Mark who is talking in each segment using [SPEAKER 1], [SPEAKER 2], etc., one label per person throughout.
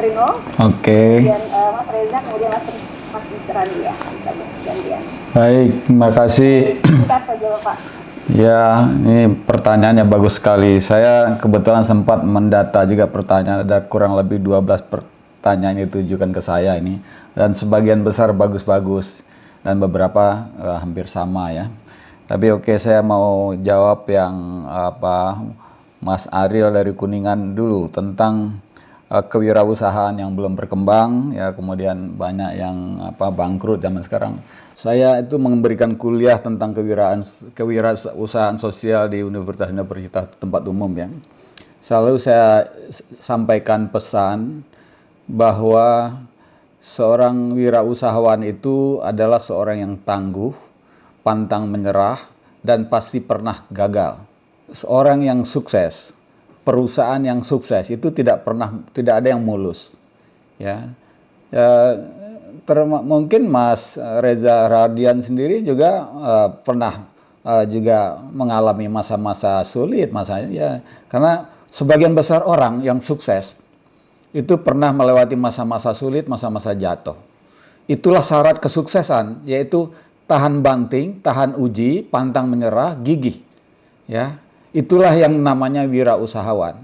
[SPEAKER 1] Rino,
[SPEAKER 2] Oke.
[SPEAKER 1] kemudian Mas Reza, kemudian Mas Isran ya, kita gantian.
[SPEAKER 2] Baik, terima kasih.
[SPEAKER 1] Singkat saja Bapak.
[SPEAKER 2] Ya, ini pertanyaannya bagus sekali. Saya kebetulan sempat mendata juga pertanyaan, ada kurang lebih 12 pertanyaan yang ditujukan ke saya ini. Dan sebagian besar bagus-bagus dan beberapa hampir sama ya. Tapi oke, saya mau jawab yang Mas Ariel dari Kuningan dulu tentang kewirausahaan yang belum berkembang ya, kemudian banyak yang bangkrut zaman sekarang. Saya itu memberikan kuliah tentang kewirausahaan sosial di universitas-universitas tempat umum ya. Selalu saya sampaikan pesan bahwa seorang wirausahawan itu adalah seorang yang tangguh, pantang menyerah, dan pasti pernah gagal. Seorang yang sukses, perusahaan yang sukses itu tidak ada yang mulus ya. Mungkin Mas Reza Radian sendiri juga pernah juga mengalami masa-masa sulit ya, karena sebagian besar orang yang sukses itu pernah melewati masa-masa sulit, masa-masa jatuh. Itulah syarat kesuksesan, yaitu tahan banting, tahan uji, pantang menyerah, gigih ya. Itulah yang namanya wirausahawan.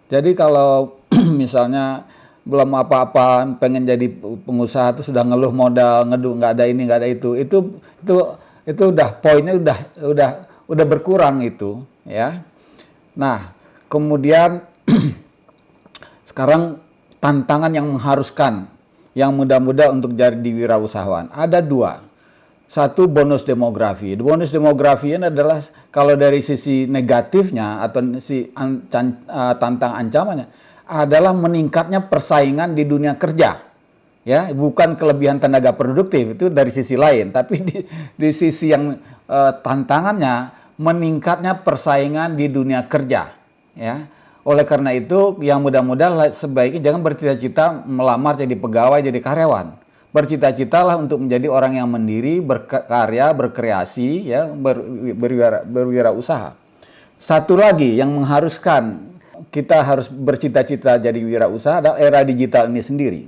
[SPEAKER 2] Jadi kalau misalnya belum apa-apa pengen jadi pengusaha itu sudah ngeluh modal, nggak ada ini, nggak ada itu udah poinnya udah berkurang itu ya. Nah, kemudian sekarang tantangan yang mengharuskan yang muda-muda untuk jadi wirausahawan ada dua. Satu, bonus demografi. Bonus demografi ini adalah kalau dari sisi negatifnya atau tantang ancamannya adalah meningkatnya persaingan di dunia kerja. Ya, bukan kelebihan tenaga produktif, itu dari sisi lain, tapi di sisi yang tantangannya meningkatnya persaingan di dunia kerja, ya. Oleh karena itu, yang muda-muda sebaiknya jangan bercita-cita melamar jadi pegawai, jadi karyawan. Bercita-citalah untuk menjadi orang yang mandiri, berkarya, berkreasi, ya, berwirausaha. Satu lagi yang mengharuskan kita harus bercita-cita jadi wirausaha adalah era digital ini sendiri.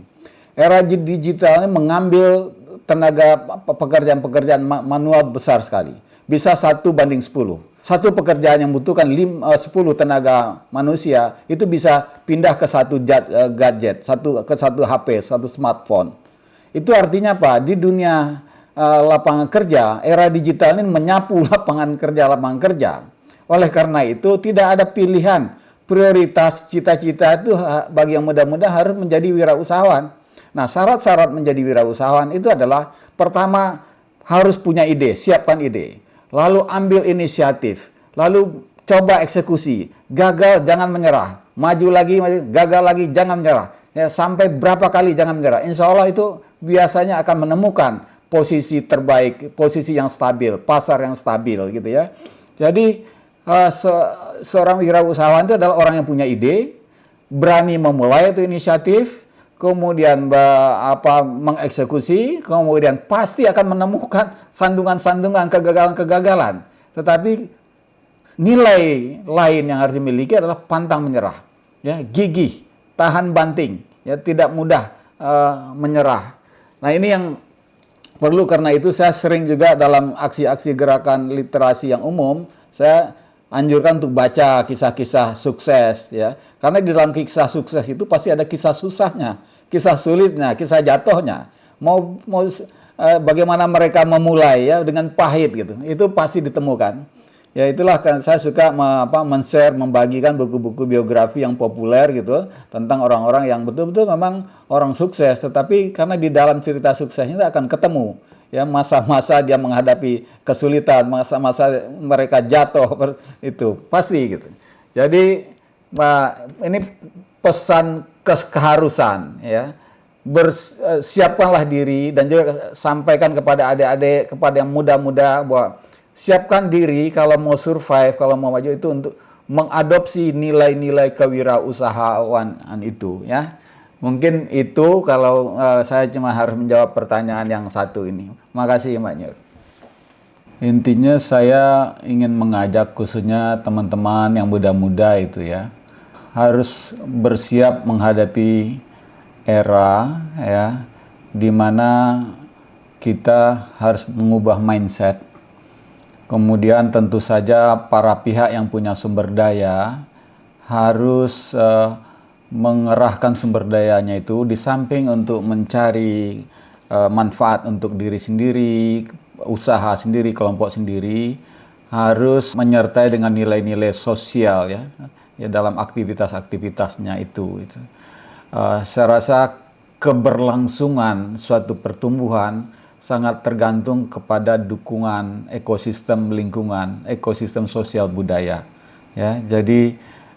[SPEAKER 2] Era digital ini mengambil tenaga pekerjaan-pekerjaan manual besar sekali. Bisa 1:10. Satu pekerjaan yang membutuhkan 10 tenaga manusia itu bisa pindah ke satu gadget, ke satu HP, satu smartphone. Itu artinya apa? Di dunia lapangan kerja, era digital ini menyapu lapangan kerja. Oleh karena itu, tidak ada pilihan. Prioritas cita-cita itu bagi yang muda-muda harus menjadi wirausahawan. Nah, syarat-syarat menjadi wirausahawan itu adalah pertama harus punya ide, siapkan ide. Lalu ambil inisiatif, lalu coba eksekusi. Gagal jangan menyerah. Maju lagi, gagal lagi jangan menyerah. Ya, sampai berapa kali jangan menyerah. Insya Allah itu biasanya akan menemukan posisi terbaik, posisi yang stabil, pasar yang stabil gitu ya. Jadi seorang wirausahawan itu adalah orang yang punya ide, berani memulai itu inisiatif, kemudian mengeksekusi, kemudian pasti akan menemukan sandungan-sandungan kegagalan-kegagalan. Tetapi nilai lain yang harus dimiliki adalah pantang menyerah, ya, gigih, tahan banting, ya, tidak mudah menyerah. Nah, ini yang perlu, karena itu saya sering juga dalam aksi-aksi gerakan literasi yang umum, saya anjurkan untuk baca kisah-kisah sukses ya. Karena di dalam kisah sukses itu pasti ada kisah susahnya, kisah sulitnya, kisah jatuhnya. Bagaimana mereka memulai ya dengan pahit gitu. Itu pasti ditemukan. Ya, itulah kan saya suka men-share, membagikan buku-buku biografi yang populer gitu tentang orang-orang yang betul-betul memang orang sukses, tetapi karena di dalam cerita suksesnya akan ketemu ya masa-masa dia menghadapi kesulitan, masa-masa mereka jatuh, itu pasti gitu. Jadi ini pesan keharusan ya. Siapkanlah diri dan juga sampaikan kepada adik-adik, kepada yang muda-muda bahwa siapkan diri kalau mau survive, kalau mau maju itu untuk mengadopsi nilai-nilai kewirausahaan itu ya. Mungkin itu kalau saya cuma harus menjawab pertanyaan yang satu ini. Makasih Mbak Nyur. Intinya saya ingin mengajak khususnya teman-teman yang muda-muda itu ya, harus bersiap menghadapi era ya di mana kita harus mengubah mindset. Kemudian tentu saja para pihak yang punya sumber daya harus mengerahkan sumber dayanya itu di samping untuk mencari manfaat untuk diri sendiri, usaha sendiri, kelompok sendiri, harus menyertai dengan nilai-nilai sosial ya dalam aktivitas-aktivitasnya itu. Saya rasa keberlangsungan suatu pertumbuhan sangat tergantung kepada dukungan ekosistem lingkungan, ekosistem sosial budaya. Ya, jadi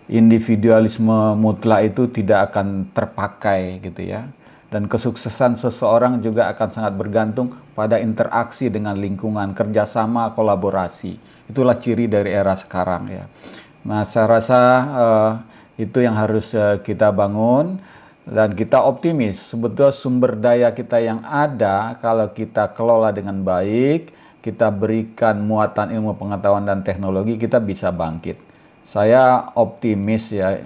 [SPEAKER 2] individualisme mutlak itu tidak akan terpakai gitu ya. Dan kesuksesan seseorang juga akan sangat bergantung pada interaksi dengan lingkungan, kerjasama, kolaborasi. Itulah ciri dari era sekarang ya. Nah, saya rasa itu yang harus kita bangun. Dan kita optimis, sebetulnya sumber daya kita yang ada, kalau kita kelola dengan baik, kita berikan muatan ilmu pengetahuan dan teknologi, kita bisa bangkit. Saya optimis ya,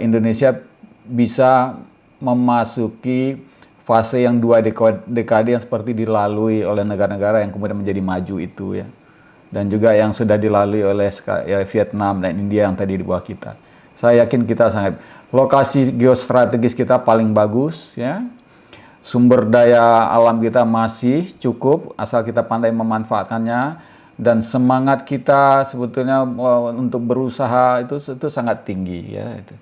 [SPEAKER 2] Indonesia bisa memasuki fase yang 2 dekade yang seperti dilalui oleh negara-negara yang kemudian menjadi maju itu ya. Dan juga yang sudah dilalui oleh Vietnam dan India yang tadi di bawah kita. Saya yakin kita sangat, lokasi geostrategis kita paling bagus ya. Sumber daya alam kita masih cukup asal kita pandai memanfaatkannya, dan semangat kita sebetulnya untuk berusaha itu sangat tinggi ya itu.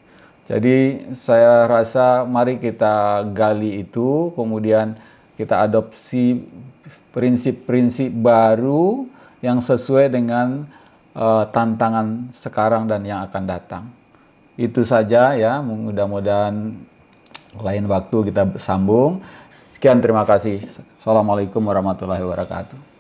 [SPEAKER 2] Jadi saya rasa mari kita gali itu, kemudian kita adopsi prinsip-prinsip baru yang sesuai dengan tantangan sekarang dan yang akan datang. Itu saja ya, mudah-mudahan lain waktu kita sambung. Sekian, terima kasih. Assalamualaikum warahmatullahi wabarakatuh.